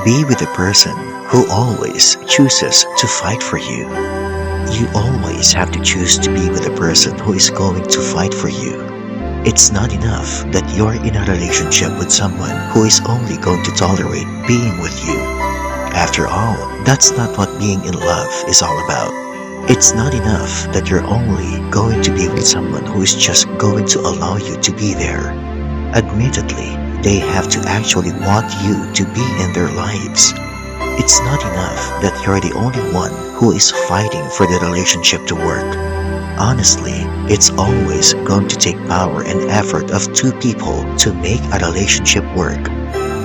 Be with a person who always chooses to fight for you. You always have to choose to be with a person who is going to fight for you. It's not enough that you're in a relationship with someone who is only going to tolerate being with you. After all, that's not what being in love is all about. It's not enough that you're only going to be with someone who is just going to allow you to be there. Admittedly, they have to actually want you to be in their lives. It's not enough that you're the only one who is fighting for the relationship to work. Honestly, it's always going to take power and effort of two people to make a relationship work.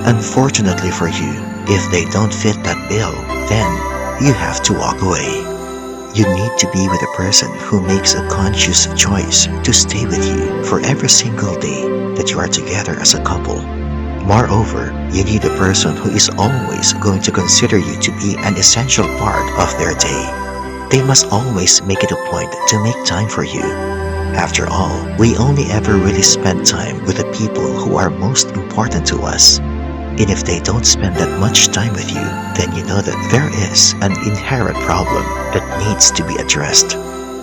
Unfortunately for you, if they don't fit that bill, then you have to walk away. You need to be with a person who makes a conscious choice to stay with you for every single day that you are together as a couple. Moreover, you need a person who is always going to consider you to be an essential part of their day. They must always make it a point to make time for you. After all, we only ever really spend time with the people who are most important to us. And if they don't spend that much time with you, then you know that there is an inherent problem that needs to be addressed.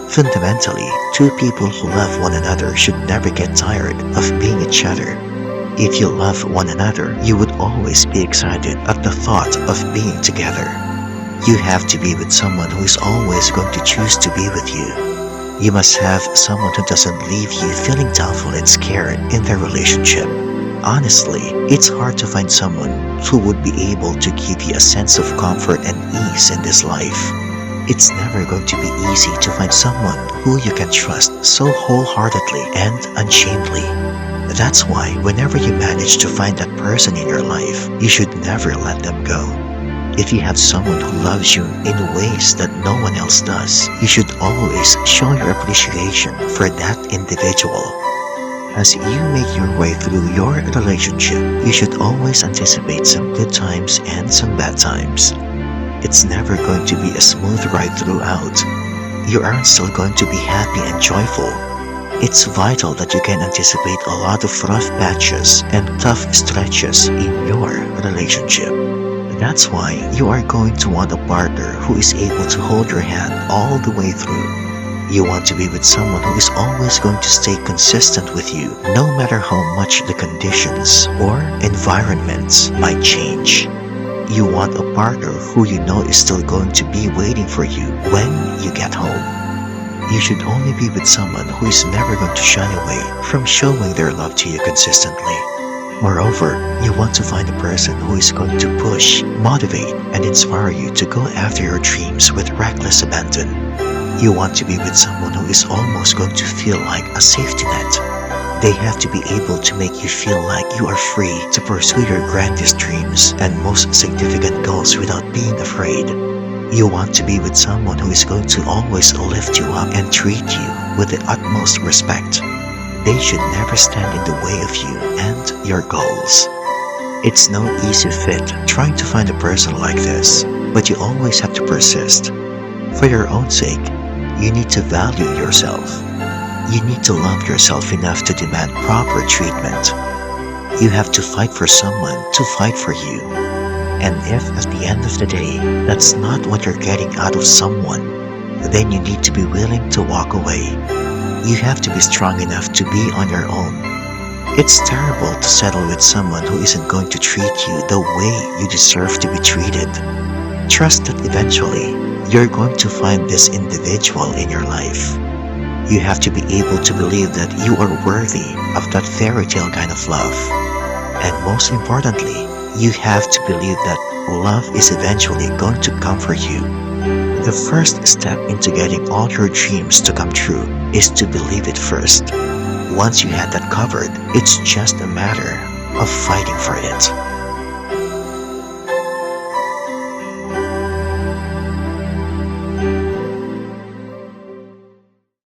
Fundamentally, two people who love one another should never get tired of being each other. If you love one another, you would always be excited at the thought of being together. You have to be with someone who is always going to choose to be with you. You must have someone who doesn't leave you feeling doubtful and scared in their relationship. Honestly, it's hard to find someone who would be able to give you a sense of comfort and ease in this life. It's never going to be easy to find someone who you can trust so wholeheartedly and unshamedly. That's why whenever you manage to find that person in your life, you should never let them go. If you have someone who loves you in ways that no one else does, you should always show your appreciation for that individual. As you make your way through your relationship, you should always anticipate some good times and some bad times. It's never going to be a smooth ride throughout. You aren't still going to be happy and joyful. It's vital that you can anticipate a lot of rough patches and tough stretches in your relationship. That's why you are going to want a partner who is able to hold your hand all the way through. You want to be with someone who is always going to stay consistent with you, no matter how much the conditions or environments might change. You want a partner who you know is still going to be waiting for you when you get home. You should only be with someone who is never going to shy away from showing their love to you consistently. Moreover, you want to find a person who is going to push, motivate, and inspire you to go after your dreams with reckless abandon. You want to be with someone who is almost going to feel like a safety net. They have to be able to make you feel like you are free to pursue your grandest dreams and most significant goals without being afraid. You want to be with someone who is going to always lift you up and treat you with the utmost respect. They should never stand in the way of you and your goals. It's no easy feat trying to find a person like this, but you always have to persist. For your own sake, you need to value yourself. You need to love yourself enough to demand proper treatment. You have to fight for someone to fight for you. And if at the end of the day, that's not what you're getting out of someone, then you need to be willing to walk away. You have to be strong enough to be on your own. It's terrible to settle with someone who isn't going to treat you the way you deserve to be treated. Trust that eventually, you're going to find this individual in your life. You have to be able to believe that you are worthy of that fairy tale kind of love. And most importantly, you have to believe that love is eventually going to come for you. The first step into getting all your dreams to come true is to believe it first. Once you have that covered, it's just a matter of fighting for it.